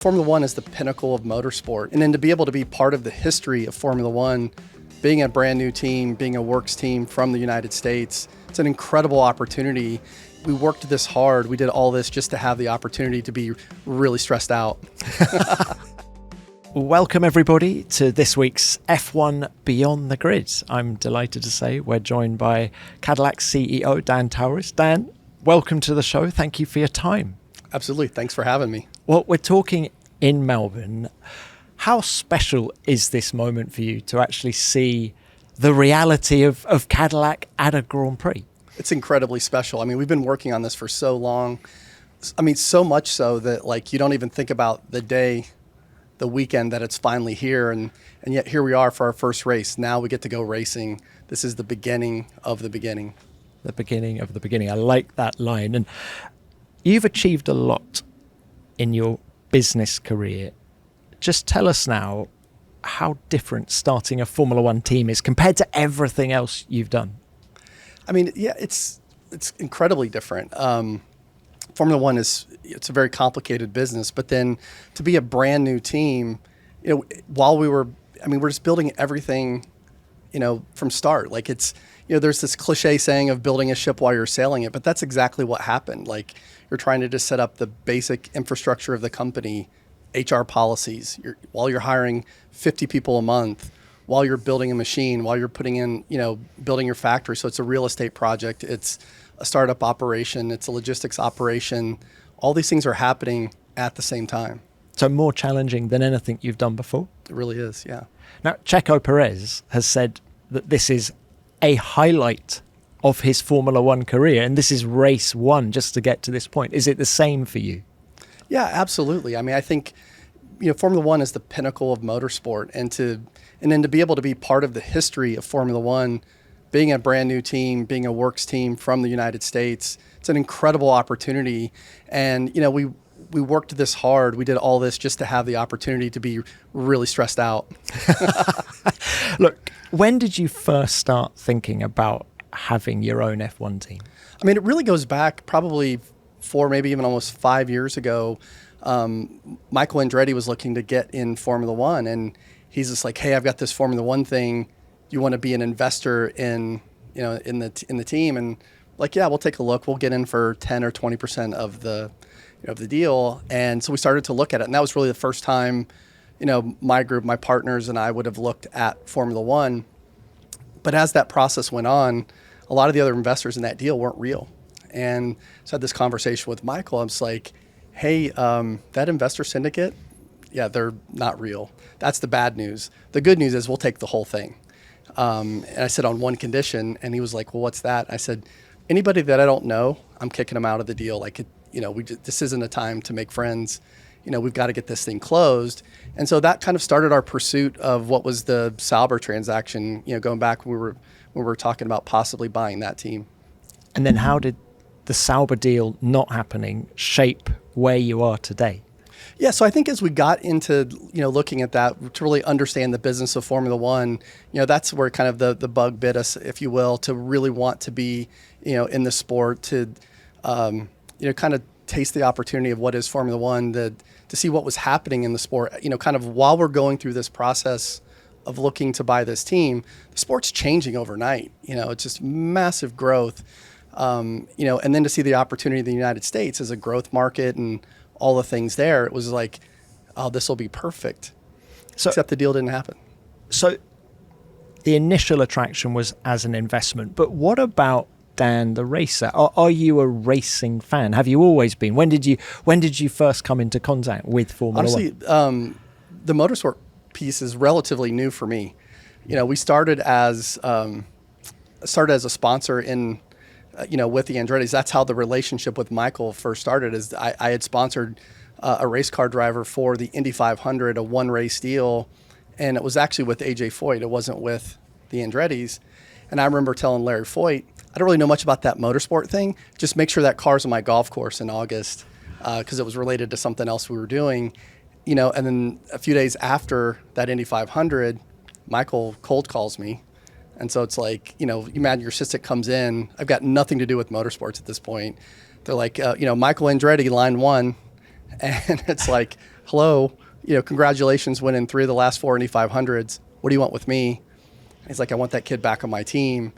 Formula One is the pinnacle of motorsport. And then to be able to be part of the history of Formula One, being a brand new team, being a works team from the United States, it's an incredible opportunity. We worked this hard. We did all this just to have the opportunity to be really stressed out. Welcome everybody to this week's F1 Beyond the Grid. I'm delighted to say we're joined by Cadillac CEO Dan Towriss. Dan, welcome to the show. Thank you for your time. Absolutely. Thanks for having me. Well, we're talking in Melbourne. How special is this moment for you to actually see the reality of Cadillac at a Grand Prix? It's incredibly special. I mean, we've been working on this for so long. I mean, so much so that you don't even think about the day, the weekend that it's finally here. And yet here we are for our first race. Now we get to go racing. This is the beginning of the beginning. The beginning of the beginning. I like that line. And you've achieved a lot in your business career. Just tell us now how different starting a Formula One team is compared to everything else you've done. I mean, yeah, it's incredibly different. Formula One it's a very complicated business, but then to be a brand new team, we're just building everything, from start. There's this cliche saying of building a ship while you're sailing it, but that's exactly what happened. You're trying to just set up the basic infrastructure of the company, HR policies, while you're hiring 50 people a month, while you're building a machine, while you're putting in, building your factory. So it's a real estate project. It's a startup operation. It's a logistics operation. All these things are happening at the same time. So more challenging than anything you've done before? It really is, yeah. Now, Checo Perez has said that this is a highlight of his Formula One career, and this is race one just to get to this point. Is it the same for you? Yeah, absolutely. I mean, I think, Formula One is the pinnacle of motorsport, and then to be able to be part of the history of Formula One, being a brand new team, being a works team from the United States, it's an incredible opportunity. And, we worked this hard. We did all this just to have the opportunity to be really stressed out. Look, when did you first start thinking about having your own F1 team? I mean, it really goes back probably 4, maybe even almost 5 years ago. Michael Andretti was looking to get in Formula One, and he's just like, "Hey, I've got this Formula One thing. You want to be an investor in the team?" And yeah, we'll take a look. We'll get in for 10 or 20% of the deal. And so we started to look at it, and that was really the first time, my group, my partners, and I would have looked at Formula One. But as that process went on, a lot of the other investors in that deal weren't real. And so I had this conversation with Michael. I was like, "Hey, that investor syndicate, yeah, they're not real. That's the bad news. The good news is we'll take the whole thing." And I said, on one condition, and he was like, "Well, what's that?" I said, "Anybody that I don't know, I'm kicking them out of the deal. This isn't a time to make friends. We've got to get this thing closed." And so that kind of started our pursuit of what was the Sauber transaction, going back when we were talking about possibly buying that team. And then how did the Sauber deal not happening shape where you are today? Yeah, so I think as we got into, looking at that to really understand the business of Formula One, that's where kind of the bug bit us, if you will, to really want to be, in the sport, to, kind of taste the opportunity of what is Formula One, to see what was happening in the sport, kind of while we're going through this process of looking to buy this team. The sport's changing overnight. It's just massive growth, and then to see the opportunity in the United States as a growth market and all the things there, it was like, oh, this will be perfect. Except the deal didn't happen. So the initial attraction was as an investment, but what about Dan, the racer? Are you a racing fan? Have you always been? When did you first come into contact with Formula One? Honestly, the motorsport piece is relatively new for me. We started as a sponsor in, with the Andrettis. That's how the relationship with Michael first started. Is I had sponsored a race car driver for the Indy 500, a one race deal, and it was actually with AJ Foyt. It wasn't with the Andrettis. And I remember telling Larry Foyt, "I don't really know much about that motorsport thing. Just make sure that car's on my golf course in August," because it was related to something else we were doing. And then a few days after that Indy 500, Michael cold calls me. And so it's like, imagine your assistant comes in. I've got nothing to do with motorsports at this point. They're like, Michael Andretti, line one. And it's like, hello, congratulations winning 3 of the last 4 Indy 500s. What do you want with me? He's like, I want that kid back on my team.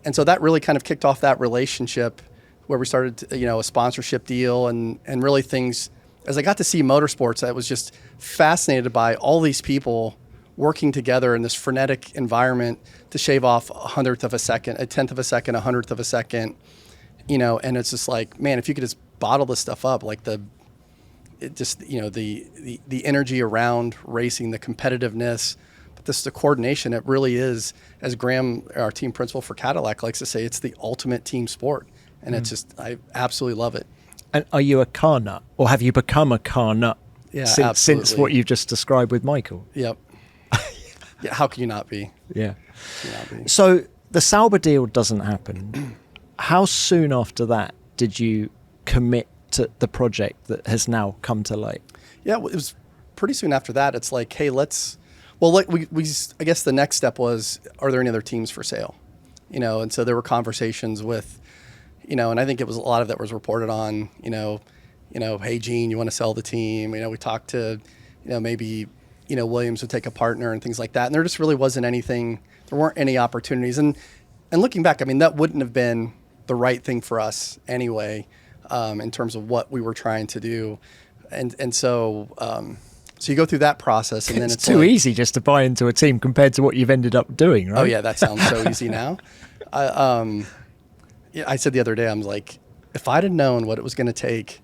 And so that really kind of kicked off that relationship where we started, a sponsorship deal and really things. As I got to see motorsports, I was just fascinated by all these people working together in this frenetic environment to shave off a 100th of a second, a 10th of a second, a 100th of a second, and it's just like, man, if you could just bottle this stuff up, like the energy around racing, the competitiveness, but the coordination, it really is, as Graham, our team principal for Cadillac, likes to say, it's the ultimate team sport. And it's just, I absolutely love it. And are you a car nut, or have you become a car nut since what you've just described with Michael? Yep. Yeah, how can you not be? Yeah. So the Sauber deal doesn't happen. How soon after that did you commit to the project that has now come to light? Yeah, it was pretty soon after that. It's like, hey, I guess the next step was, are there any other teams for sale? And so there were conversations with, and I think it was a lot of that was reported on, hey, Gene, you want to sell the team? We talked to, maybe, Williams would take a partner and things like that. And there just really wasn't anything, there weren't any opportunities. And looking back, I mean, that wouldn't have been the right thing for us anyway, in terms of what we were trying to do. And so you go through that process, and then it's too easy just to buy into a team compared to what you've ended up doing, right? Oh yeah, that sounds so easy now. I said the other day, I'm like, if I'd have known what it was going to take,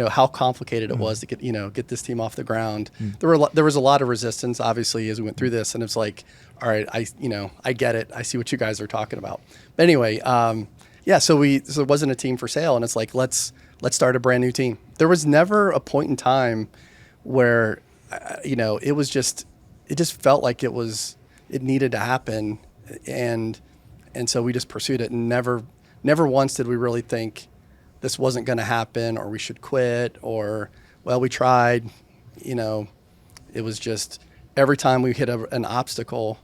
how complicated it was to get this team off the ground. There was a lot of resistance, obviously, as we went through this, and it's like, all right, I get it. I see what you guys are talking about. But anyway, so it wasn't a team for sale, and it's like, let's start a brand new team. There was never a point in time where, it just felt like it needed to happen, and so we just pursued it, and never once did we really think this wasn't going to happen, or we should quit, or, well, we tried. It was just every time we hit an obstacle,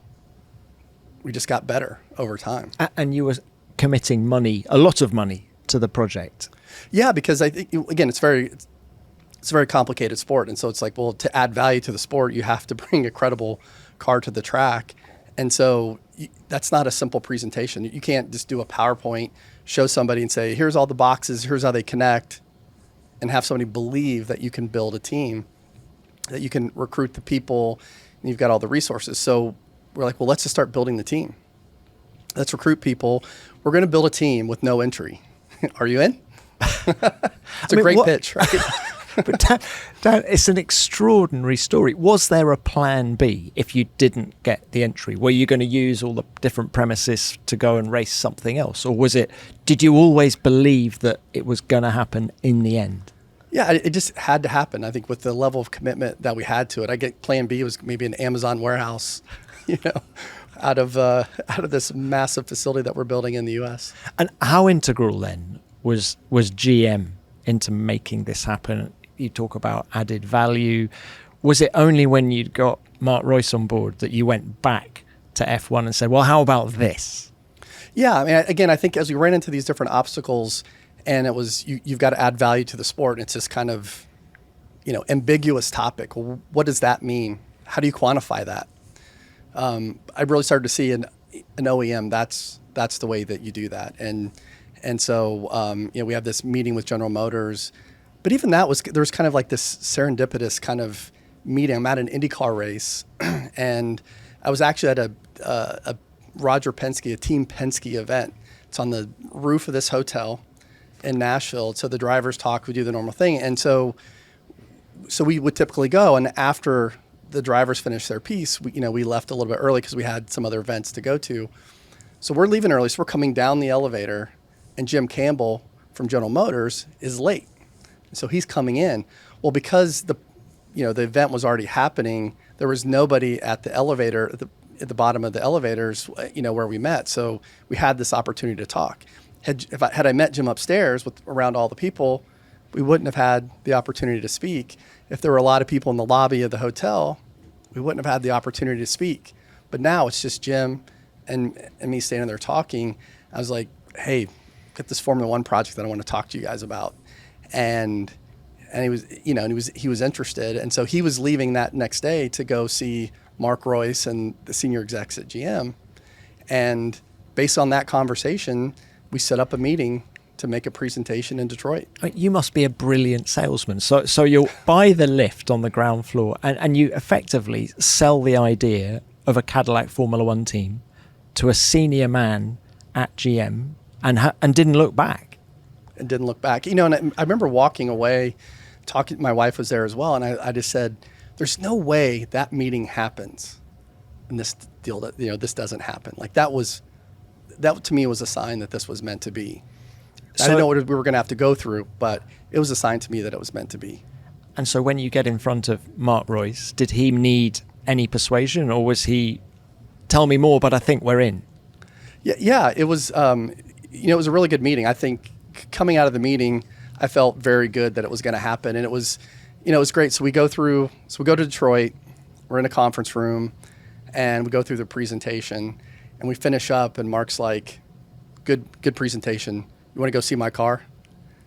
we just got better over time. And you were committing money, a lot of money, to the project. Yeah, because I think, again, it's a very complicated sport. And so it's like, well, to add value to the sport, you have to bring a credible car to the track. And so that's not a simple presentation. You can't just do a PowerPoint, show somebody and say, here's all the boxes, here's how they connect, and have somebody believe that you can build a team, that you can recruit the people, and you've got all the resources. So we're like, well, let's just start building the team. Let's recruit people. We're going to build a team with no entry. Are you in? It's a great pitch, right? But Dan, it's an extraordinary story. Was there a plan B if you didn't get the entry? Were you going to use all the different premises to go and race something else? Or did you always believe that it was going to happen in the end? Yeah, it just had to happen. I think with the level of commitment that we had to it, I get plan B was maybe an Amazon warehouse, out of this massive facility that we're building in the U.S. And how integral then was GM into making this happen? You talk about added value. Was it only when you'd got Mark Royce on board that you went back to F1 and said, well, how about this? Yeah, I mean, again, I think as we ran into these different obstacles, and it was, you've got to add value to the sport, and it's this kind of, ambiguous topic. Well, what does that mean? How do you quantify that? I really started to see an OEM, that's the way that you do that. And so, we have this meeting with General Motors. But even that there was kind of like this serendipitous kind of meeting. I'm at an IndyCar race, and I was actually at a Roger Penske, a Team Penske event. It's on the roof of this hotel in Nashville. So the drivers talk, we do the normal thing. And so we would typically go, and after the drivers finished their piece, we left a little bit early because we had some other events to go to. So we're leaving early. So we're coming down the elevator, and Jim Campbell from General Motors is late. So he's coming in. Well, because the event was already happening, there was nobody at the elevator, at the bottom of the elevators, where we met. So we had this opportunity to talk. Had I met Jim upstairs around all the people, we wouldn't have had the opportunity to speak. If there were a lot of people in the lobby of the hotel, we wouldn't have had the opportunity to speak. But now it's just Jim and me standing there talking. I was like, hey, got this Formula One project that I want to talk to you guys about. And and he was interested. And so he was leaving that next day to go see Mark Royce and the senior execs at GM. And based on that conversation, we set up a meeting to make a presentation in Detroit. You must be a brilliant salesman. So you'll buy the lift on the ground floor and you effectively sell the idea of a Cadillac Formula One team to a senior man at GM and didn't look back. And didn't look back. And I remember walking away, my wife was there as well, and I just said, there's no way that meeting happens and this deal that, this doesn't happen. Like that to me was a sign that this was meant to be. I didn't know what we were going to have to go through, but it was a sign to me that it was meant to be. And so when you get in front of Mark Royce, did he need any persuasion, or was he, tell me more, but I think we're in? Yeah, it was, it was a really good meeting. I think coming out of the meeting, I felt very good that it was going to happen. And it was great. So we go to Detroit, we're in a conference room, and we go through the presentation, and we finish up, and Mark's like, good presentation. You want to go see my car?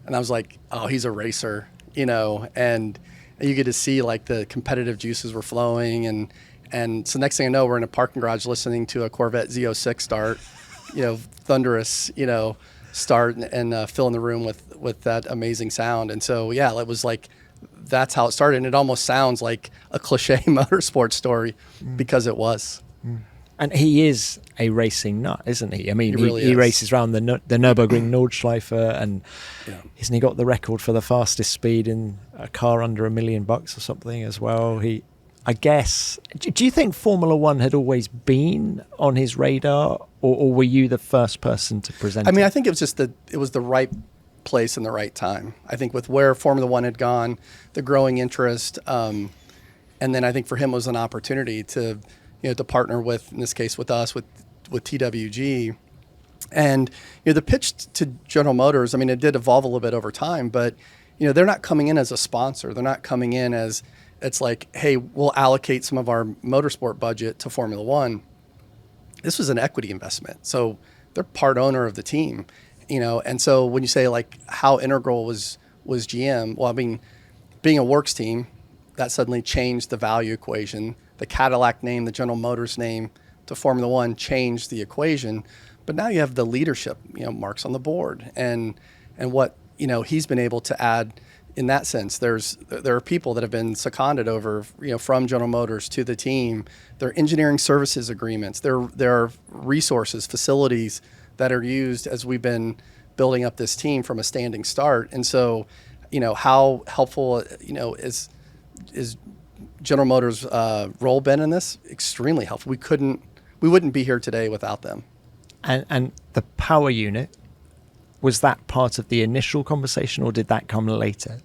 And I was like, oh, he's a racer, and you get to see like the competitive juices were flowing. And so next thing I know, we're in a parking garage listening to a Corvette Z06 start, thunderous, start and filling the room with that amazing sound. And so, yeah, it was like, that's how it started. And it almost sounds like a cliche motorsport story because it was. And he is a racing nut, isn't he? I mean, he races around the Nürburgring Nordschleife, and hasn't he got the record for the fastest speed in a car under $1 million or something as well? I guess. Do you think Formula One had always been on his radar, or were you the first person to present it? I think it was just it was the right place and the right time. I think with where Formula One had gone, the growing interest, and then I think for him it was an opportunity to partner with, in this case, with us, with TWG. And, the pitch to General Motors, it did evolve a little bit over time, but, they're not coming in as a sponsor. They're not coming in as, it's like, hey, we'll allocate some of our motorsport budget to Formula One. This was an equity investment. So they're part owner of the team, and so when you say like how integral was GM, well, being a works team, that suddenly changed the value equation. The Cadillac name, the General Motors name to Formula One changed the equation. But now you have the leadership, Mark's on the board, and what, he's been able to add in that sense. There are people that have been seconded over, from General Motors to the team. There are engineering services agreements. There are resources, facilities that are used as we've been building up this team from a standing start. And so, how helpful, is General Motors' role been in this? Extremely helpful. We wouldn't be here today without them. And the power unit, was that part of the initial conversation, or did that come later?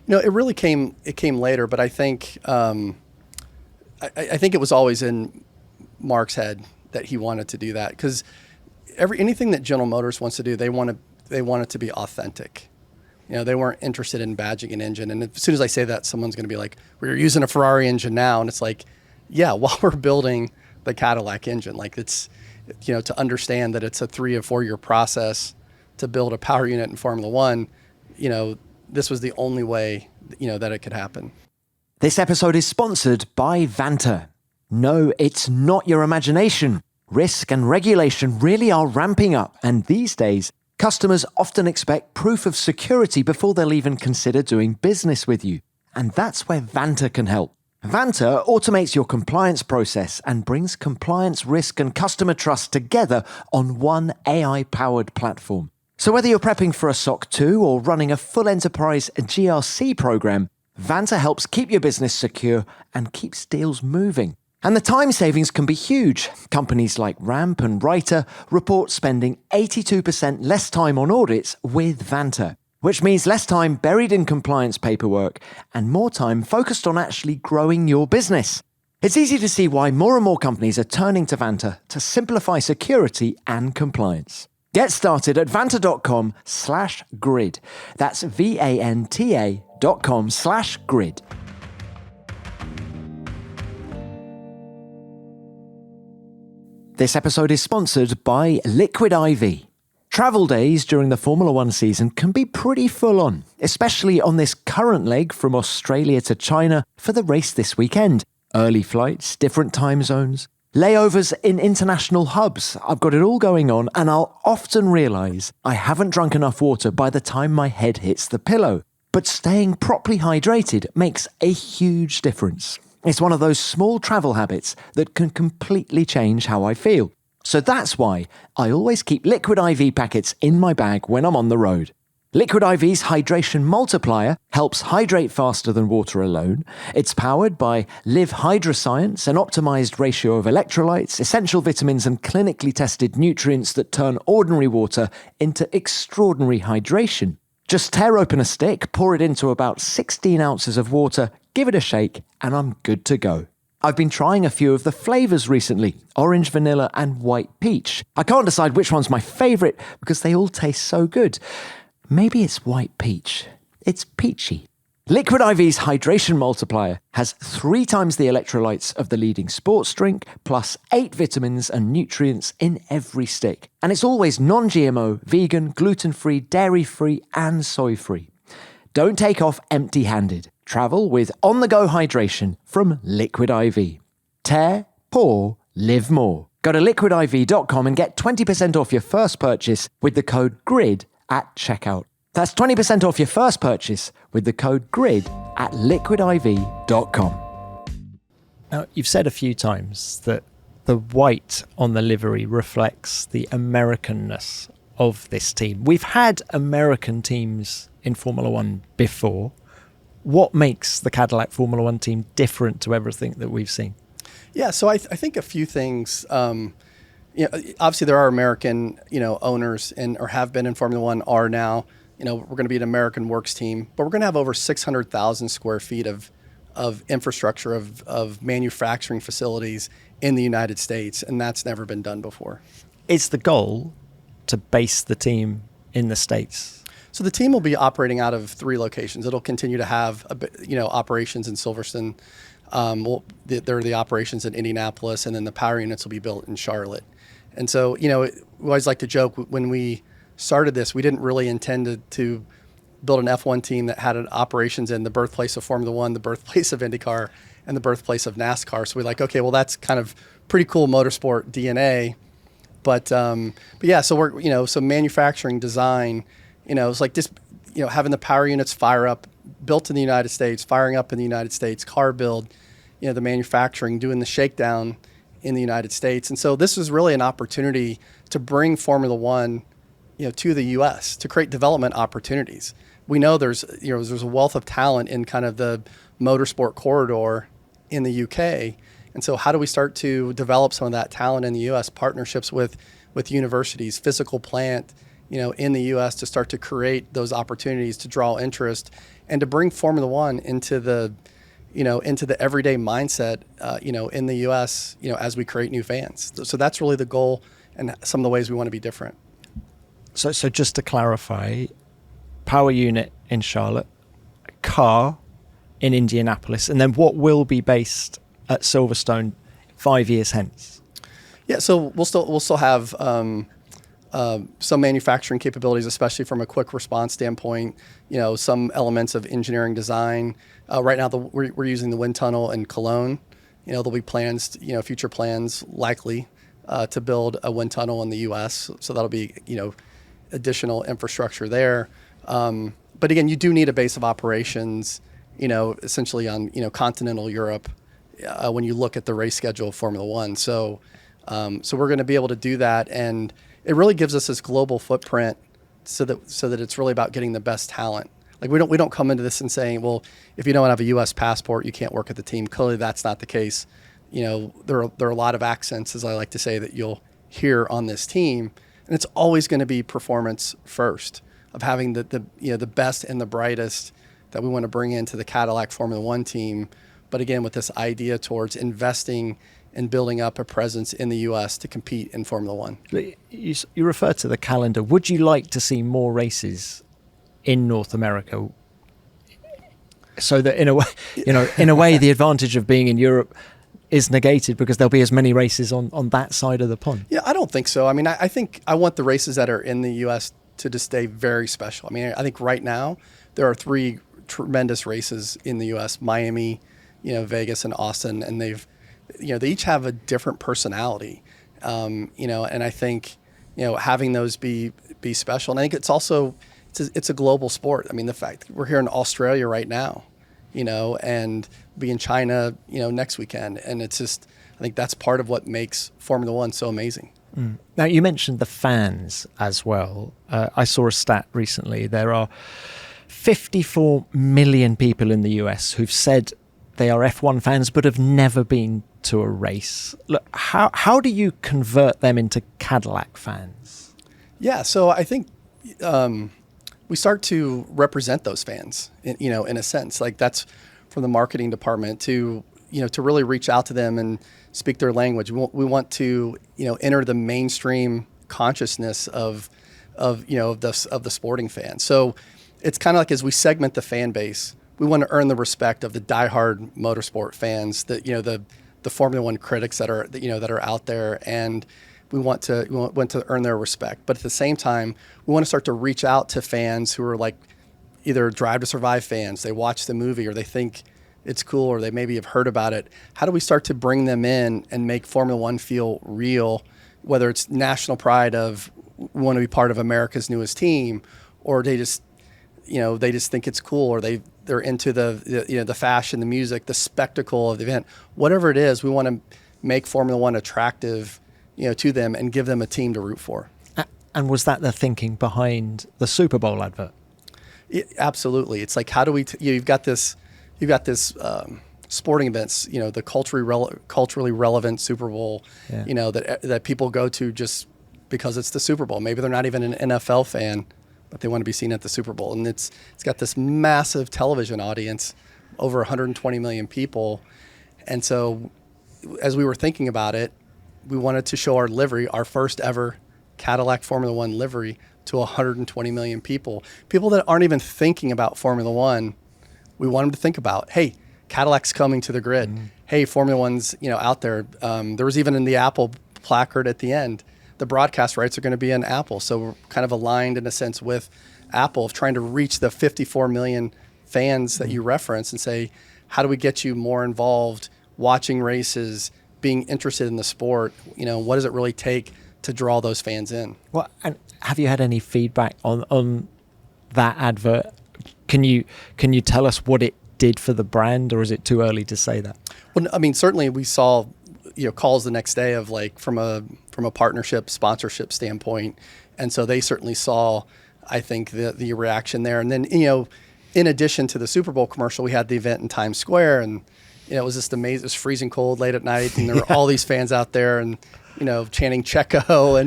It really came later, but I think I think it was always in Mark's head that he wanted to do that, because anything that General Motors wants to do, they want it to be authentic. They weren't interested in badging an engine. And as soon as I say that, someone's going to be like, we're using a Ferrari engine now. And it's like, yeah, while we're building the Cadillac engine, like it's, to understand that it's a 3 or 4 year process to build a power unit in Formula One, this was the only way, that it could happen. This episode is sponsored by Vanta. No, it's not your imagination. Risk and regulation really are ramping up, and these days, customers often expect proof of security before they'll even consider doing business with you. And that's where Vanta can help. Vanta automates your compliance process and brings compliance, risk, and customer trust together on one AI-powered platform. So whether you're prepping for a SOC 2 or running a full enterprise GRC program, Vanta helps keep your business secure and keeps deals moving. And the time savings can be huge. Companies like Ramp and Writer report spending 82% less time on audits with Vanta, which means less time buried in compliance paperwork and more time focused on actually growing your business. It's easy to see why more and more companies are turning to Vanta to simplify security and compliance. Get started at vanta.com/grid. That's VANTA.com/grid. This episode is sponsored by Liquid IV. Travel days during the Formula One season can be pretty full on, especially on this current leg from Australia to China for the race this weekend. Early flights, different time zones, layovers in international hubs. I've got it all going on, and I'll often realise I haven't drunk enough water by the time my head hits the pillow. But staying properly hydrated makes a huge difference. It's one of those small travel habits that can completely change how I feel. So that's why I always keep Liquid IV packets in my bag when I'm on the road. Liquid IV's hydration multiplier helps hydrate faster than water alone. It's powered by Live Hydroscience, an optimized ratio of electrolytes, essential vitamins and clinically tested nutrients that turn ordinary water into extraordinary hydration. Just tear open a stick, pour it into about 16 ounces of water, give it a shake, and I'm good to go. I've been trying a few of the flavours recently, orange vanilla and white peach. I can't decide which one's my favourite because they all taste so good. Maybe it's white peach. It's peachy. Liquid IV's hydration multiplier has 3 times the electrolytes of the leading sports drink, plus 8 vitamins and nutrients in every stick. And it's always non-GMO, vegan, gluten-free, dairy-free and soy-free. Don't take off empty-handed. Travel with on-the-go hydration from Liquid IV. Tear, pour, live more. Go to liquidiv.com and get 20% off your first purchase with the code GRID at checkout. That's 20% off your first purchase with the code GRID at liquidiv.com. Now, you've said a few times that the white on the livery reflects the Americanness of this team. We've had American teams in Formula One before. What makes the Cadillac Formula One team different to everything that we've seen? Yeah, so I think a few things. Obviously there are American, owners or have been in Formula One, are now. We're going to be an American works team, but we're going to have over 600,000 square feet of infrastructure of manufacturing facilities in the United States, and that's never been done before. Is the goal to base the team in the States? So the team will be operating out of 3 locations. It'll continue to have, operations in Silverstone. There are the operations in Indianapolis, and then the power units will be built in Charlotte. And so, we always like to joke when we started this, we didn't really intend to build an F1 team that had operations in the birthplace of Formula One, the birthplace of IndyCar, and the birthplace of NASCAR. So we're like, okay, well, that's kind of pretty cool motorsport DNA. But yeah, so we're, so manufacturing, design, it's like just, having the power units fire up, built in the United States, firing up in the United States, car build, the manufacturing, doing the shakedown in the United States. And so this was really an opportunity to bring Formula One, to the U.S., to create development opportunities. We know there's a wealth of talent in kind of the motorsport corridor in the UK. And so how do we start to develop some of that talent in the U.S., partnerships with universities, physical plant, in the U.S. to start to create those opportunities to draw interest and to bring Formula One into the everyday mindset, in the U.S., as we create new fans. So that's really the goal and some of the ways we want to be different. So just to clarify, power unit in Charlotte, car in Indianapolis, and then what will be based at Silverstone 5 years hence? Yeah, so we'll still have some manufacturing capabilities, especially from a quick response standpoint. Some elements of engineering design. Right now, we're using the wind tunnel in Cologne. There'll be plans, future plans likely to build a wind tunnel in the U.S. So that'll be, additional infrastructure there. But again, you do need a base of operations, essentially on, continental Europe when you look at the race schedule of Formula One. So we're going to be able to do that, and it really gives us this global footprint so that it's really about getting the best talent. Like we don't come into this and saying, well, if you don't have a U.S. passport, you can't work at the team. Clearly, that's not the case. There are a lot of accents, as I like to say, that you'll hear on this team, and it's always going to be performance first, of having the best and the brightest that we want to bring into the Cadillac Formula One team. But again, with this idea towards investing and building up a presence in the U.S. to compete in Formula One. You refer to the calendar. Would you like to see more races in North America, so that in a way, the advantage of being in Europe is negated because there'll be as many races on that side of the pond? Yeah, I don't think so. I mean, I think I want the races that are in the U.S. to just stay very special. I mean, I think right now there are 3 tremendous races in the U.S.: Miami, Vegas, and Austin, and they each have a different personality. And I think having those be special, and I think it's also it's a global sport. I mean, the fact that we're here in Australia right now, and be in China, next weekend, and it's just, I think that's part of what makes Formula One so amazing. Now, you mentioned the fans as well. I saw a stat recently. There are 54 million people in the US who've said they are F1 fans but have never been to a race. Look, how do you convert them into Cadillac fans? Yeah, so I think we start to represent those fans, in a sense. Like, that's from the marketing department to really reach out to them and speak their language. We want to enter the mainstream consciousness of the sporting fan. So it's kind of like, as we segment the fan base, we want to earn the respect of the diehard motorsport fans, the Formula One critics that are out there, and we want to earn their respect. But at the same time, we want to start to reach out to fans who are like either Drive to Survive fans. They watch the movie, or they think it's cool, or they maybe have heard about it. How do we start to bring them in and make Formula One feel real, whether it's national pride of we want to be part of America's newest team, or they just think it's cool, or they're into the fashion, the music, the spectacle of the event. Whatever it is, we want to make Formula One attractive, to them, and give them a team to root for. And was that the thinking behind the Super Bowl advert? Absolutely. It's like, how do we? You've got this sporting events. The culturally relevant Super Bowl. Yeah. That people go to just because it's the Super Bowl. Maybe they're not even an NFL fan, but they want to be seen at the Super Bowl. And it's got this massive television audience, over 120 million people. And so, as we were thinking about it, we wanted to show our livery, our first ever Cadillac Formula One livery, to 120 million people that aren't even thinking about Formula One. We want them to think about, hey, Cadillac's coming to the grid. Mm-hmm. Hey, Formula One's out there. There was even in the Apple placard at the end, the broadcast rights are going to be in Apple. So we're kind of aligned in a sense with Apple of trying to reach the 54 million fans that you reference and say, how do we get you more involved, watching races, being interested in the sport? What does it really take to draw those fans in? Well, and have you had any feedback on that advert? Can you tell us what it did for the brand, or is it too early to say that? Well, I mean, certainly we saw calls the next day of like from a partnership sponsorship standpoint, and so they certainly saw, I think, the reaction there. And then in addition to the Super Bowl commercial, we had the event in Times Square, and it was just amazing. It was freezing cold late at night, and there were all these fans out there, and chanting Checo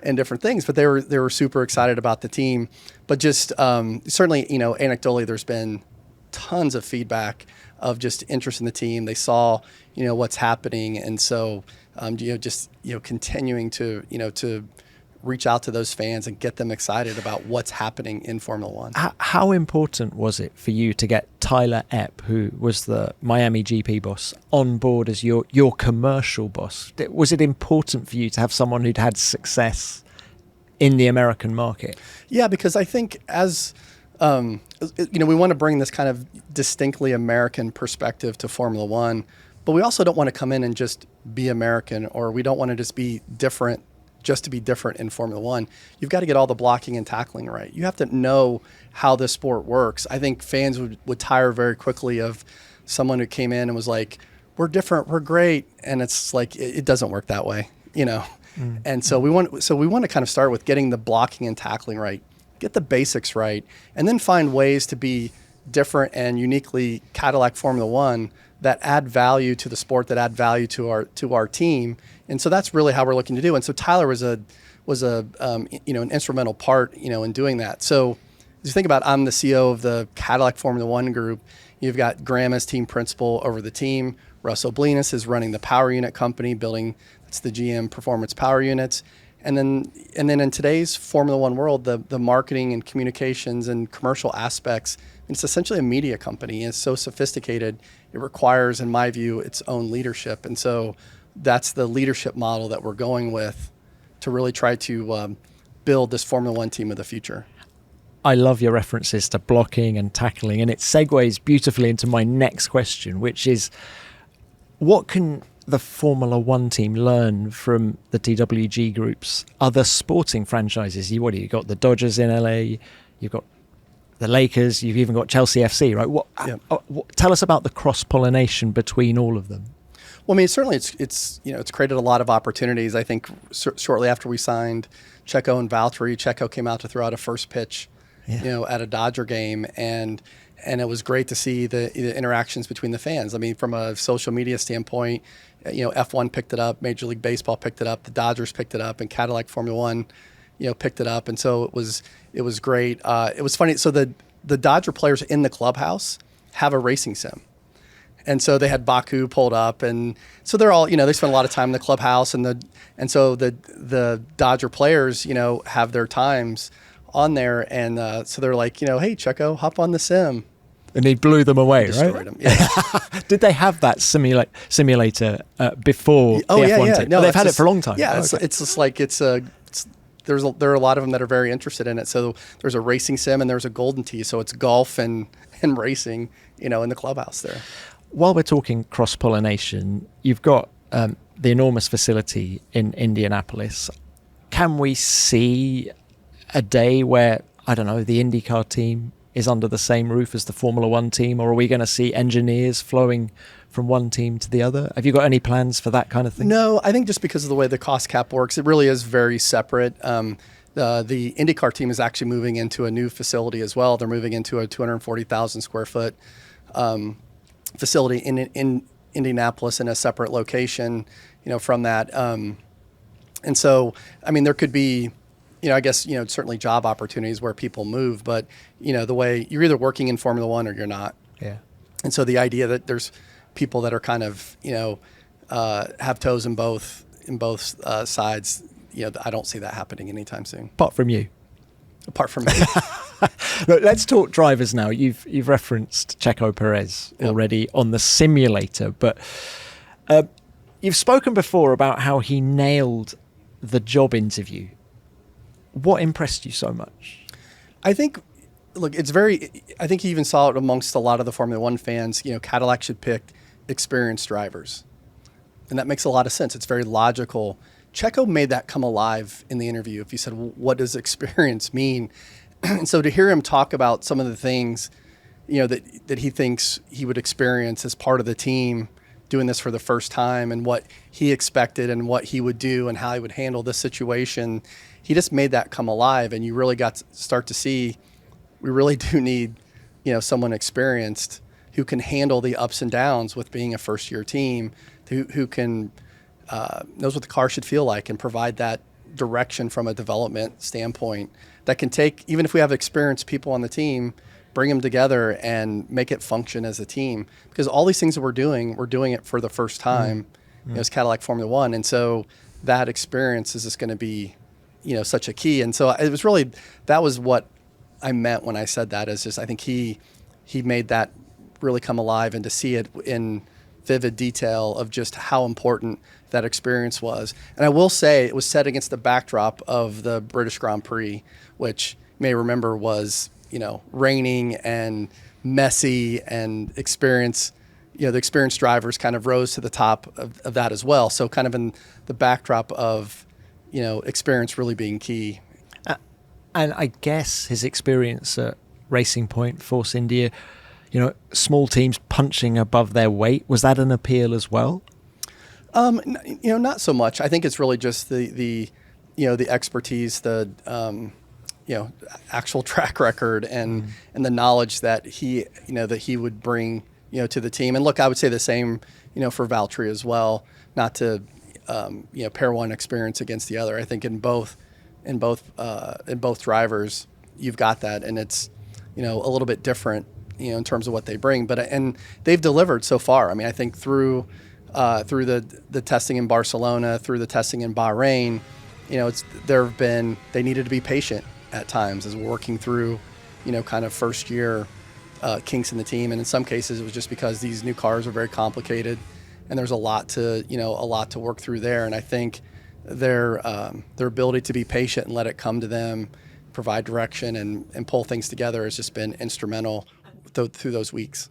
and different things. But they were super excited about the team. But just certainly, anecdotally, there's been tons of feedback of just interest in the team. They saw what's happening, and so continuing to reach out to those fans and get them excited about what's happening in Formula One. How important was it for you to get Tyler Epp, who was the Miami GP boss, on board as your commercial boss? Was it important for you to have someone who'd had success in the American market? Yeah, because I think as we want to bring this kind of distinctly American perspective to Formula One, but we also don't want to come in and just be American, or we don't want to just be different just to be different in Formula One. You've got to get all the blocking and tackling right. You have to know how this sport works. I think fans would tire very quickly of someone who came in and was like, we're different, we're great. And it's like, it doesn't work that way, And so we want to kind of start with getting the blocking and tackling right, get the basics right, and then find ways to be different and uniquely Cadillac Formula One that add value to the sport, that add value to our team. And so that's really how we're looking to do. And so Tyler was an instrumental part, in doing that. So as you think about, I'm the CEO of the Cadillac Formula One group. You've got Graham as team principal over the team. Russell Blenis is running the power unit company, that's the GM Performance Power Units. And then in today's Formula One world, the marketing and communications and commercial aspects, it's essentially a media company. It's so sophisticated, it requires, in my view, its own leadership. And so that's the leadership model that we're going with to really try to build this Formula One team of the future. I love your references to blocking and tackling, and it segues beautifully into my next question, which is, what can the Formula One team learn from the TWG Group's other sporting franchises? You've got the Dodgers in LA, you've got the Lakers, you've even got Chelsea FC, right? Tell us about the cross-pollination between all of them. Well, I mean, certainly it's created a lot of opportunities. I think shortly after we signed Checo and Valtteri, Checo came out to throw out a first pitch, at a Dodger game, and it was great to see the interactions between the fans. I mean, from a social media standpoint, F1 picked it up, Major League Baseball picked it up, the Dodgers picked it up, and Cadillac Formula One, picked it up, and so it was great. It was funny. So the Dodger players in the clubhouse have a racing sim. And so they had Baku pulled up, and so they're all, they spend a lot of time in the clubhouse, and so the Dodger players, have their times on there, and so they're like, hey, Checo, hop on the sim. And he blew them away, Destroyed right? them. Yeah. Did they have that simulator before the F1 team? No, they've had it for a long time. Yeah, it's just like there are a lot of them that are very interested in it. So there's a racing sim and there's a golden tee. So it's golf and racing, in the clubhouse there. While we're talking cross-pollination, you've got the enormous facility in Indianapolis. Can we see a day where, I don't know, the IndyCar team is under the same roof as the Formula One team, or are we going to see engineers flowing from one team to the other? Have you got any plans for that kind of thing? No, I think just because of the way the cost cap works, it really is very separate. The IndyCar team is actually moving into a new facility as well. They're moving into a 240,000 square foot facility in Indianapolis in a separate location, from that. And so, I mean, there could be, I guess, certainly job opportunities where people move, but, the way you're either working in Formula One or you're not. Yeah. And so the idea that there's people that are kind of, have toes in both sides, I don't see that happening anytime soon. Apart from you. Apart from me. Look, let's talk drivers now. You've referenced Checo Perez already on the simulator, but you've spoken before about how he nailed the job interview. What impressed you so much? I think you even saw it amongst a lot of the Formula One fans. Cadillac should pick experienced drivers. And that makes a lot of sense. It's very logical. Checo made that come alive in the interview. If you said, well, what does experience mean? And so to hear him talk about some of the things, that he thinks he would experience as part of the team doing this for the first time, and what he expected and what he would do and how he would handle this situation, he just made that come alive. And you really got to start to see, we really do need, someone experienced who can handle the ups and downs with being a first-year team, who can knows what the car should feel like and provide that direction from a development standpoint that can take, even if we have experienced people on the team, bring them together and make it function as a team. Because all these things that we're doing it for the first time as Cadillac Formula One. And so that experience is just going to be, such a key. And so it was really, that was what I meant when I said that, is just, I think he made that really come alive, and to see it in vivid detail of just how important that experience was. And I will say it was set against the backdrop of the British Grand Prix, which you may remember was, raining and messy, and the experienced drivers kind of rose to the top of that as well. So kind of in the backdrop of, experience really being key. And I guess his experience at Racing Point, Force India, small teams punching above their weight, was that an appeal as well? Not so much. I think it's really just the expertise, the actual track record, and the knowledge that he would bring to the team. And look, I would say the same for Valtteri as well. Not to pair one experience against the other. I think in both drivers you've got that, and it's a little bit different in terms of what they bring, and they've delivered so far. I mean, I think through the testing in Barcelona, through the testing in Bahrain, they needed to be patient at times as we're working through, kind of first year kinks in the team. And in some cases it was just because these new cars are very complicated and there's a lot to work through there. And I think their ability to be patient and let it come to them, provide direction and pull things together has just been instrumental through those weeks.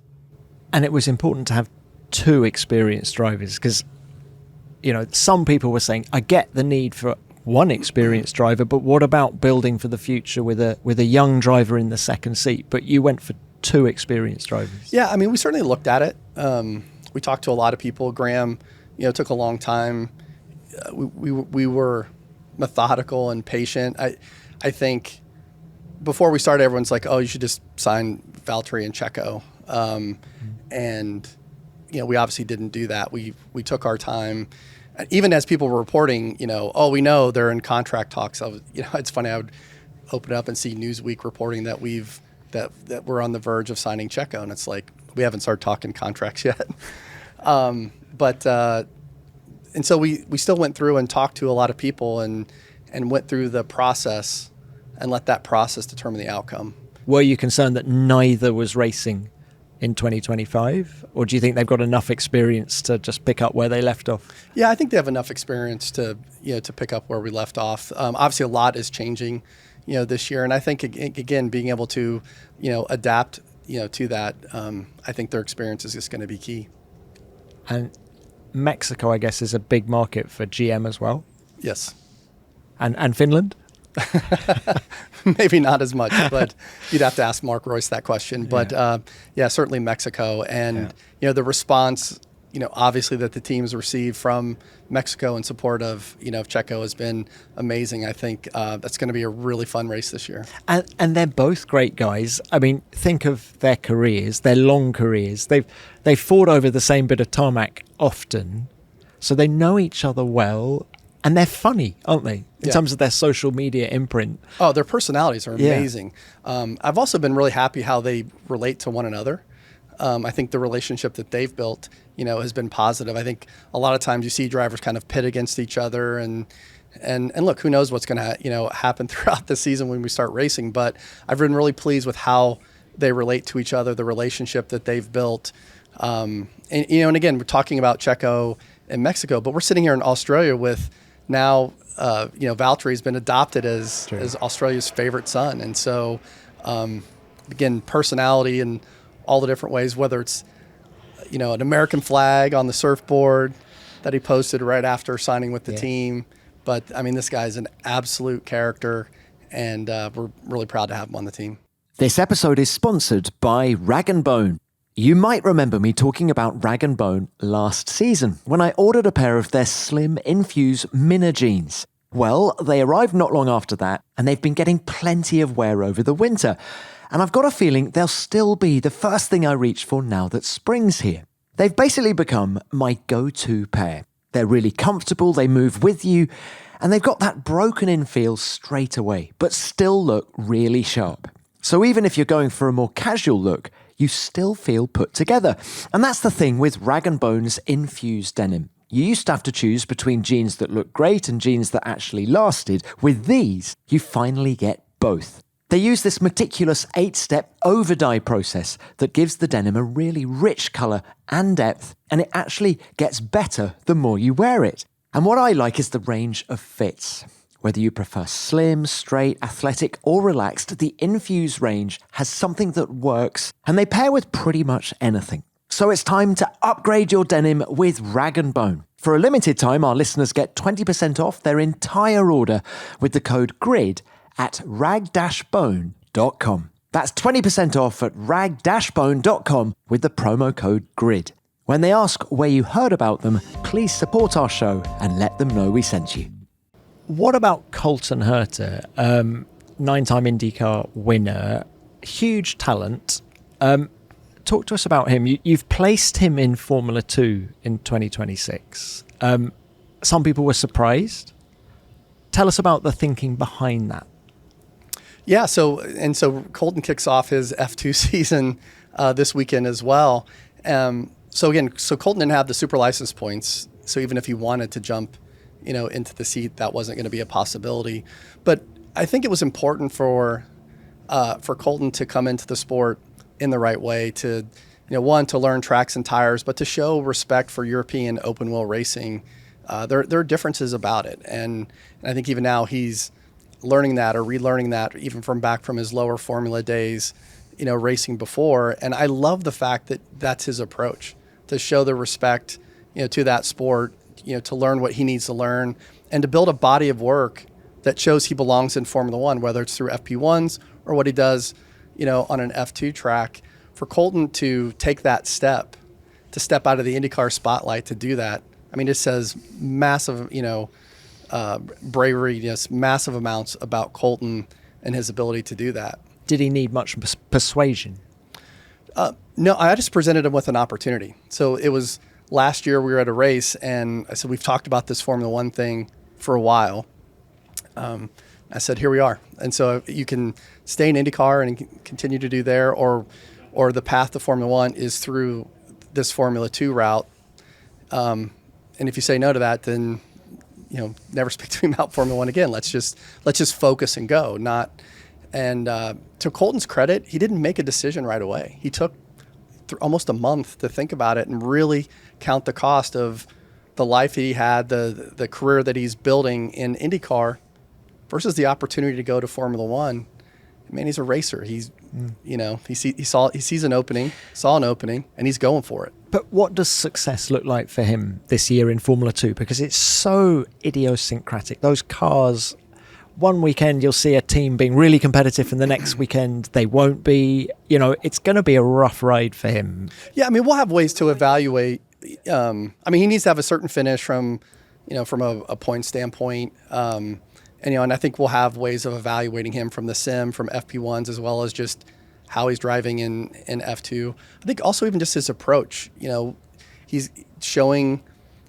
And it was important to have two experienced drivers because, some people were saying, I get the need for one experienced driver, but what about building for the future with a young driver in the second seat? But you went for two experienced drivers. Yeah, I mean, we certainly looked at it. We talked to a lot of people. Graham, took a long time. We were methodical and patient. I think before we started, everyone's like, oh, you should just sign Valtteri and Checo. And, we obviously didn't do that. We took our time. Even as people were reporting, oh, we know they're in contract talks. It's funny. I would open up and see Newsweek reporting that that we're on the verge of signing Checo. And it's like, we haven't started talking contracts yet. And so we still went through and talked to a lot of people and went through the process and let that process determine the outcome. Were you concerned that neither was racing in 2025, or do you think they've got enough experience to just pick up where they left off? Yeah, I think they have enough experience to pick up where we left off. Obviously, a lot is changing, this year, and I think again being able to, adapt, to that. I think their experience is just going to be key. And Mexico, I guess, is a big market for GM as well. Yes. And Finland? Maybe not as much, but you'd have to ask Mark Royce that question. But certainly Mexico. And, the response, obviously that the teams received from Mexico in support of, Checo has been amazing. I think that's going to be a really fun race this year. And they're both great guys. I mean, think of their careers, their long careers. They've fought over the same bit of tarmac often, so they know each other well. And they're funny, aren't they, in terms of their social media imprint? Oh, their personalities are amazing. I've also been really happy how they relate to one another. I think the relationship that they've built, has been positive. I think a lot of times you see drivers kind of pit against each other and look, who knows what's going to happen throughout the season when we start racing. But I've been really pleased with how they relate to each other, the relationship that they've built. And again, we're talking about Checo in Mexico, but we're sitting here in Australia with now, Valtteri's been adopted as Australia's favorite son. And so, again, personality and all the different ways, whether it's, an American flag on the surfboard that he posted right after signing with the team. But, I mean, this guy's an absolute character, and we're really proud to have him on the team. This episode is sponsored by Rag & Bone. You might remember me talking about Rag & Bone last season when I ordered a pair of their slim Infuse Minna jeans. Well, they arrived not long after that, and they've been getting plenty of wear over the winter. And I've got a feeling they'll still be the first thing I reach for now that spring's here. They've basically become my go-to pair. They're really comfortable, they move with you, and they've got that broken-in feel straight away, but still look really sharp. So even if you're going for a more casual look, you still feel put together. And that's the thing with Rag & Bone's Infused denim. You used to have to choose between jeans that look great and jeans that actually lasted. With these, you finally get both. They use this meticulous 8-step over-dye process that gives the denim a really rich colour and depth, and it actually gets better the more you wear it. And what I like is the range of fits. Whether you prefer slim, straight, athletic or relaxed, the Infuse range has something that works, and they pair with pretty much anything. So it's time to upgrade your denim with Rag & Bone. For a limited time, our listeners get 20% off their entire order with the code GRID at rag-bone.com. That's 20% off at rag-bone.com with the promo code GRID. When they ask where you heard about them, please support our show and let them know we sent you. What about Colton Herta, 9-time IndyCar winner, huge talent? Talk to us about him. You've placed him in Formula 2 in 2026. Some people were surprised. Tell us about the thinking behind that. Yeah, so Colton kicks off his F2 season this weekend as well. So Colton didn't have the super license points. So even if he wanted to jump into the seat, that wasn't going to be a possibility. But I think it was important for Colton to come into the sport in the right way, to, one, to learn tracks and tires, but to show respect for European open wheel racing. There are differences about it. And I think even now he's learning that or relearning that, even back from his lower formula days, racing before. And I love the fact that that's his approach, to show the respect, to that sport, to learn what he needs to learn, and to build a body of work that shows he belongs in Formula One, whether it's through FP1s or what he does, on an F2 track. For Colton to take that step, to step out of the IndyCar spotlight to do that, I mean, it says massive, bravery, just massive amounts about Colton and his ability to do that. Did he need much persuasion? No, I just presented him with an opportunity. So it was last year we were at a race, and I said, we've talked about this Formula One thing for a while. I said, here we are. And so you can stay in IndyCar and continue to do there, or the path to Formula One is through this Formula 2 route. And if you say no to that, then, never speak to me about Formula One again. Let's just focus and go. To Colton's credit, he didn't make a decision right away. He took almost a month to think about it and really count the cost of the life that he had, the career that he's building in IndyCar versus the opportunity to go to Formula One. Man, he's a racer. He's, he sees an opening, saw an opening, and he's going for it. But what does success look like for him this year in Formula 2? Because it's so idiosyncratic. Those cars, one weekend you'll see a team being really competitive, and the next weekend they won't be. It's going to be a rough ride for him. Yeah, I mean, we'll have ways to evaluate. He needs to have a certain finish from a point standpoint. And I think we'll have ways of evaluating him from the sim, from FP1s, as well as just how he's driving in F2. I think also even just his approach. He's showing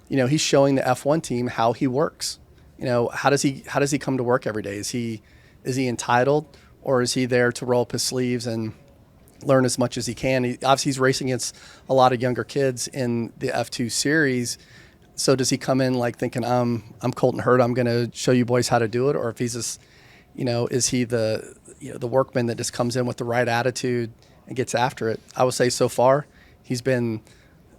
the F1 team how he works. How does he come to work every day? Is he entitled, or is he there to roll up his sleeves and learn as much as he can? Obviously, he's racing against a lot of younger kids in the F2 series. So does he come in like thinking, I'm Colton Herta, I'm going to show you boys how to do it? Or if he's just, is he the workman that just comes in with the right attitude and gets after it? I would say so far he's been,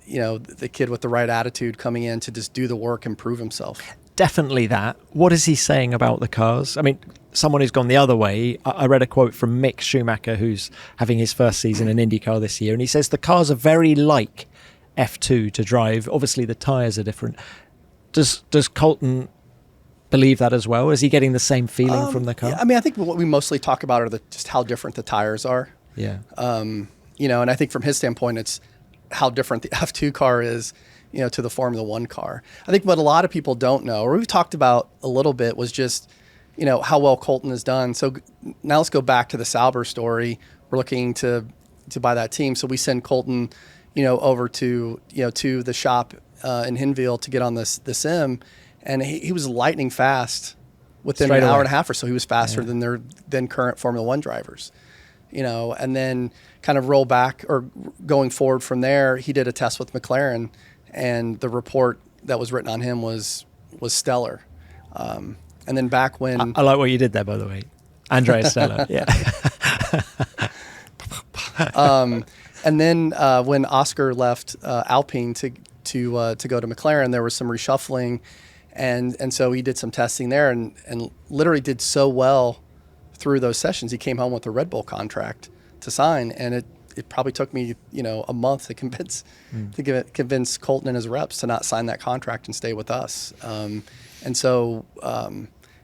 the kid with the right attitude coming in to just do the work and prove himself. Definitely that. What is he saying about the cars? I mean, someone who's gone the other way, I read a quote from Mick Schumacher, who's having his first season in IndyCar this year, and he says the cars are very like F2 to drive. Obviously the tires are different. Does Colton believe that as well? Is he getting the same feeling from the car? Yeah, I think what we mostly talk about are just how different the tires are. Yeah. And I think from his standpoint, it's how different the F2 car is, to the Formula One car. I think what a lot of people don't know, or we've talked about a little bit, was just, how well Colton has done. So now let's go back to the Sauber story. We're looking to buy that team. So we send Colton over to the shop in Hinville to get on the sim, and he was lightning fast within an hour and a half or so. He was faster than their then current Formula One drivers, and then kind of roll back or going forward from there. He did a test with McLaren, and the report that was written on him was stellar. And then back when I like what you did there, by the way, Andrea Stella, yeah. And then when Oscar left Alpine to go to McLaren, there was some reshuffling, and so he did some testing there, and literally did so well through those sessions. He came home with a Red Bull contract to sign, and it probably took me a month to convince Colton and his reps to not sign that contract and stay with us. So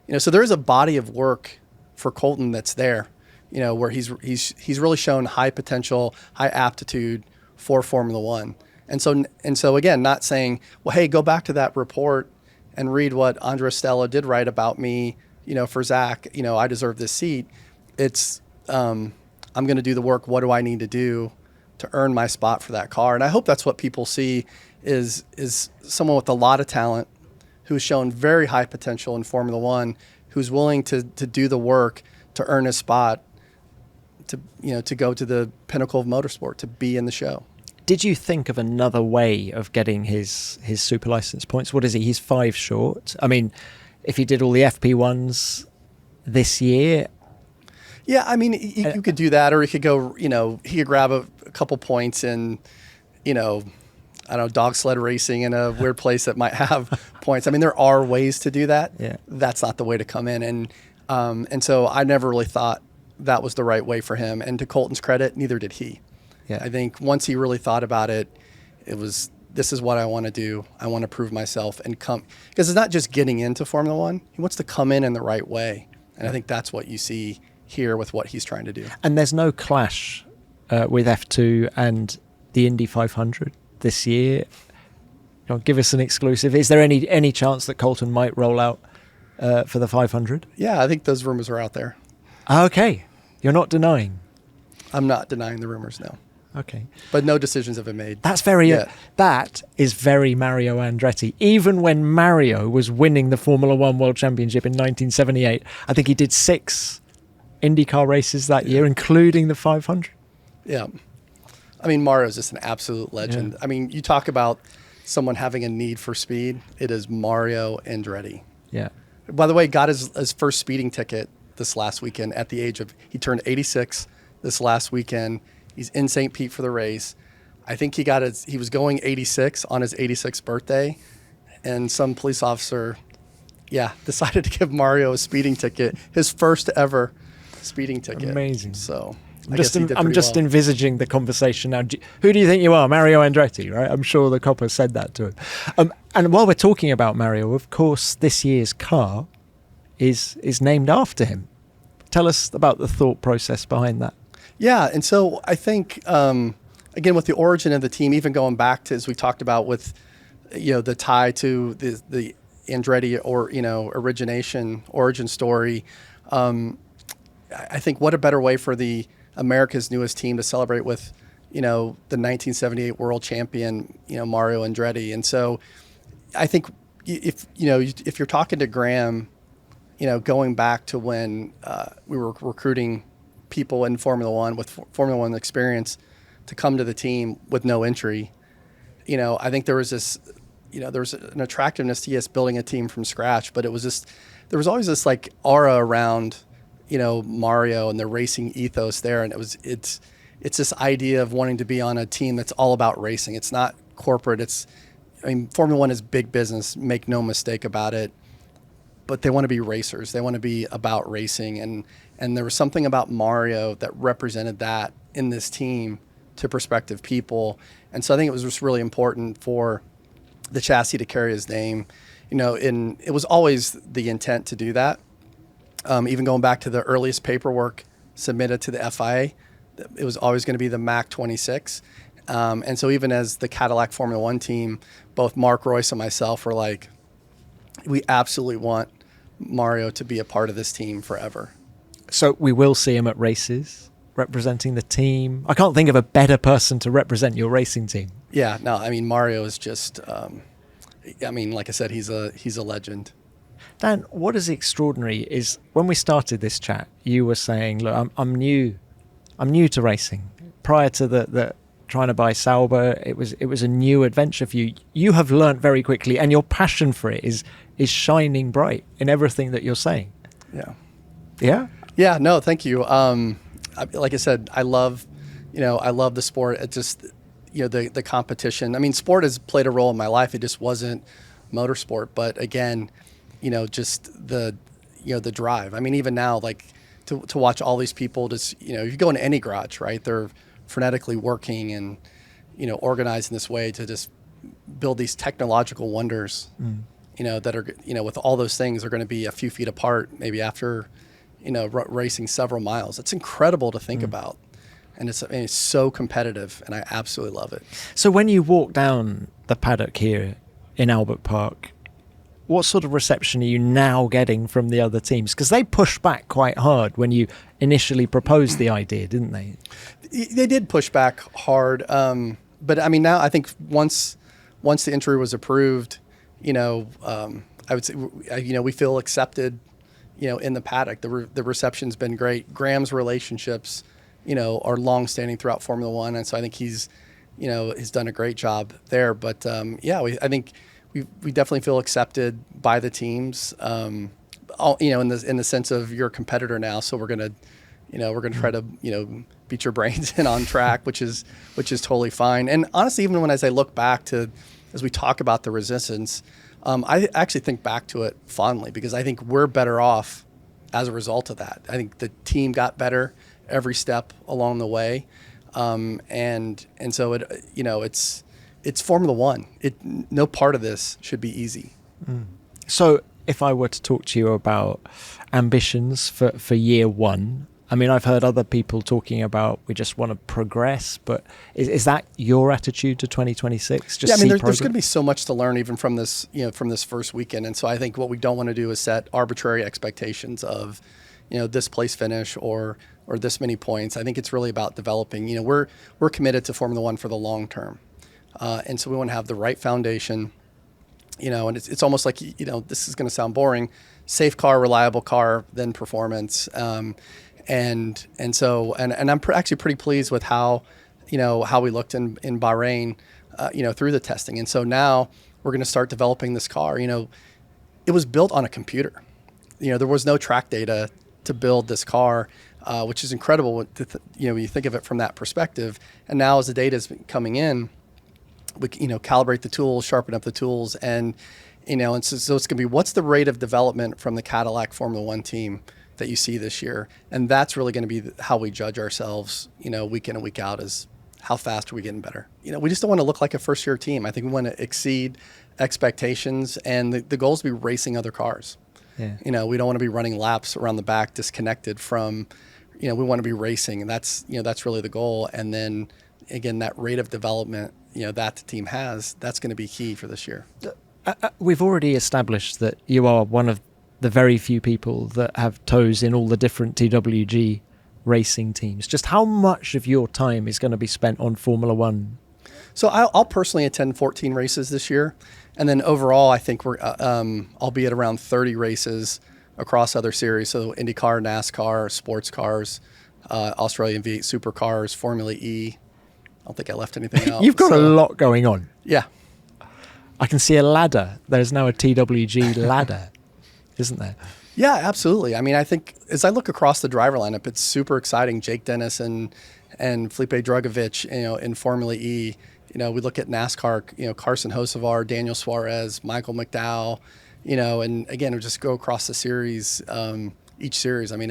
there is a body of work for Colton that's there. Where he's really shown high potential, high aptitude for Formula One. And so again, not saying, well, hey, go back to that report and read what Andrea Stella did write about me, for Zach, I deserve this seat. It's, I'm going to do the work. What do I need to do to earn my spot for that car? And I hope that's what people see is someone with a lot of talent who's shown very high potential in Formula One, who's willing to do the work to earn his spot, to go to the pinnacle of motorsport, to be in the show. Did you think of another way of getting his super license points? What is he? He's 5 short. I mean, if he did all the FP1s this year. Yeah, I mean, you could do that, or he could go, he could grab a couple points in, I don't know, dog sled racing in a weird place that might have points. I mean, there are ways to do that. Yeah. That's not the way to come in. And so I never really thought that was the right way for him. And to Colton's credit, neither did he. Yeah. I think once he really thought about it, it was, this is what I want to do. I want to prove myself and come, because it's not just getting into Formula One. He wants to come in the right way. And I think that's what you see here with what he's trying to do. And there's no clash with F2 and the Indy 500 this year. Give us an exclusive. Is there any chance that Colton might roll out for the 500? Yeah, I think those rumors are out there. Okay. You're not denying? I'm not denying the rumors, no. Okay. But no decisions have been made. That's very, yet. That is very Mario Andretti. Even when Mario was winning the Formula One World Championship in 1978, I think he did 6 IndyCar races that year, including the 500. Yeah. I mean, Mario's just an absolute legend. Yeah. I mean, you talk about someone having a need for speed. It is Mario Andretti. Yeah. By the way, got his first speeding ticket this last weekend at the age of, he turned 86 this last weekend. He's in St. Pete for the race. I think he was going 86 on his 86th birthday, and some police officer, decided to give Mario a speeding ticket, his first ever speeding ticket. Amazing. So I'm just envisaging the conversation now. Who do you think you are? Mario Andretti, right? I'm sure the copper said that to him. And while we're talking about Mario, of course, this year's car is named after him. Tell us about the thought process behind that. Yeah, and so I think, again, with the origin of the team, even going back to, as we talked about with, the tie to the Andretti origin story, I think what a better way for the America's newest team to celebrate with, the 1978 world champion, Mario Andretti. And so I think if you're talking to Graham, going back to when we were recruiting people in Formula One with Formula One experience to come to the team with no entry, I think there was this, there was an attractiveness to building a team from scratch, but it was just, there was always this like aura around, Mario and the racing ethos there. And it's this idea of wanting to be on a team that's all about racing. It's not corporate. Formula One is big business, make no mistake about it, but they want to be racers. They want to be about racing. And there was something about Mario that represented that in this team to prospective people. And so I think it was just really important for the chassis to carry his name. It was always the intent to do that. Even going back to the earliest paperwork submitted to the FIA, it was always going to be the Mac 26. And so even as the Cadillac Formula One team, both Mark Royce and myself were like, we absolutely want Mario to be a part of this team forever. So we will see him at races representing the team. I can't think of a better person to represent your racing team. Yeah, no, Mario is just, like I said, he's a legend. Dan, what is extraordinary is when we started this chat, you were saying, look, I'm new to racing. Prior to the trying to buy Sauber, it was a new adventure for you. You have learnt very quickly, and your passion for it is shining bright in everything that you're saying. Yeah. Yeah? Yeah, no, thank you. Like I said, I love the sport. It just, the competition. Sport has played a role in my life. It just wasn't motorsport. But again, just the drive. Even now, like to watch all these people just, if you go into any garage, right, they're frenetically working and, organized in this way to just build these technological wonders, that are, with all those things are going to be a few feet apart, maybe after, racing several miles. It's incredible to think about. And it's so competitive, and I absolutely love it. So when you walk down the paddock here in Albert Park, what sort of reception are you now getting from the other teams? Because they pushed back quite hard when you initially proposed the idea, didn't they? They did push back hard. But now I think once the entry was approved, I would say, we feel accepted, in the paddock. The reception's been great. Graham's relationships, are long-standing throughout Formula One, and so I think he's has done a great job there. But I think we definitely feel accepted by the teams. In the sense of you're a competitor now, so we're gonna try to beat your brains in on track, which is totally fine. And honestly, even as I look back to as we talk about the resistance, I actually think back to it fondly because I think we're better off as a result of that. I think the team got better every step along the way, and so it's Formula One. No part of this should be easy. So if I were to talk to you about ambitions for year one, I mean, I've heard other people talking about we just want to progress, but is that your attitude to 2026? There's going to be so much to learn even from this first weekend. And so I think what we don't want to do is set arbitrary expectations of, this place finish or this many points. I think it's really about developing. We're committed to Formula One for the long term. And so we want to have the right foundation, and it's almost like, this is going to sound boring, safe car, reliable car, then performance. And so I'm actually pretty pleased with how we looked in Bahrain, through the testing. And so now we're going to start developing this car. It was built on a computer. There was no track data to build this car, which is incredible when you think of it from that perspective. And now as the data is coming in, we calibrate the tools, sharpen up the tools, and so it's going to be what's the rate of development from the Cadillac Formula One team that you see this year, and that's really going to be how we judge ourselves, week in and week out, is how fast are we getting better. We just don't want to look like a first-year team. I think we want to exceed expectations, and the goal is to be racing other cars. Yeah. We don't want to be running laps around the back disconnected from, we want to be racing, and that's really the goal. And then again, that rate of development, that the team has, that's going to be key for this year. We've already established that you are one of the very few people that have toes in all the different TWG racing teams. Just how much of your time is going to be spent on Formula One? So I'll personally attend 14 races this year. And then overall, I think I'll be at around 30 races across other series. So IndyCar, NASCAR, sports cars, Australian V8 supercars, Formula E. I don't think I left anything else. You've got a lot going on. Yeah. I can see a ladder. There's now a TWG ladder, isn't there? Yeah, absolutely. I mean, I think as I look across the driver lineup, it's super exciting. Jake Dennis and Felipe Drugovich, in Formula E. We look at NASCAR, Carson Hocevar, Daniel Suarez, Michael McDowell, and again, we just go across the series, each series. I mean,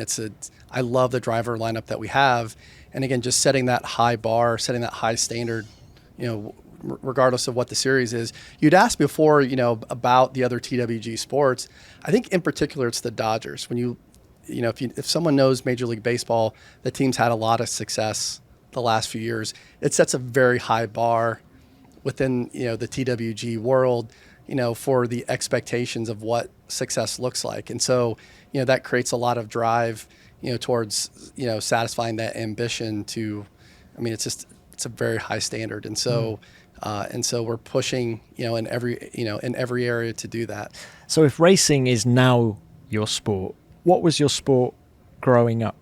I love the driver lineup that we have. And again, just setting that high bar, setting that high standard, regardless of what the series is. You'd asked before, about the other TWG sports. I think in particular, it's the Dodgers. When if someone knows Major League Baseball, the team's had a lot of success the last few years. It sets a very high bar within, the TWG world, for the expectations of what success looks like. And so, that creates a lot of drive, towards, satisfying that ambition to, it's a very high standard. And so, we're pushing, in every area to do that. So if racing is now your sport, what was your sport growing up?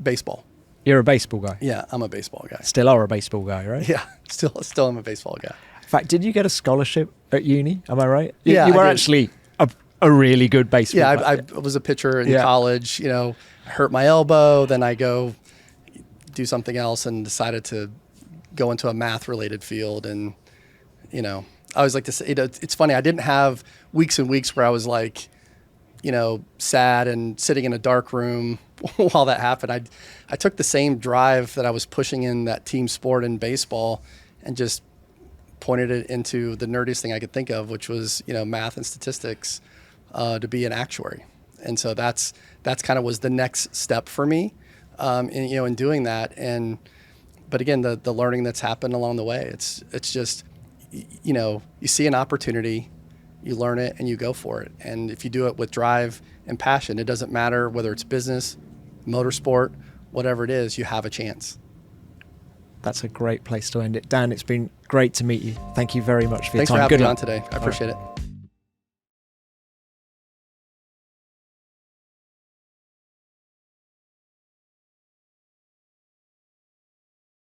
Baseball. You're a baseball guy? Yeah, I'm a baseball guy. Still are a baseball guy, right? Yeah, still am a baseball guy. In fact, did you get a scholarship at uni? Am I right? Yeah, you were actually a really good baseball player. player. I was a pitcher in college. I hurt my elbow, then I go do something else and decided to go into a math-related field. And, I always like to say, it's funny, I didn't have weeks and weeks where I was like, sad and sitting in a dark room while that happened. I took the same drive that I was pushing in that team sport in baseball and just pointed it into the nerdiest thing I could think of, which was, math and statistics, to be an actuary. And so that's kind of was the next step for me, in doing that. But again, the learning that's happened along the way, it's just, you see an opportunity, you learn it and you go for it. And if you do it with drive and passion, it doesn't matter whether it's business, motorsport, whatever it is, you have a chance. That's a great place to end it. Dan, it's been great to meet you. Thank you very much for your Thanks time. for having me on today. I appreciate it.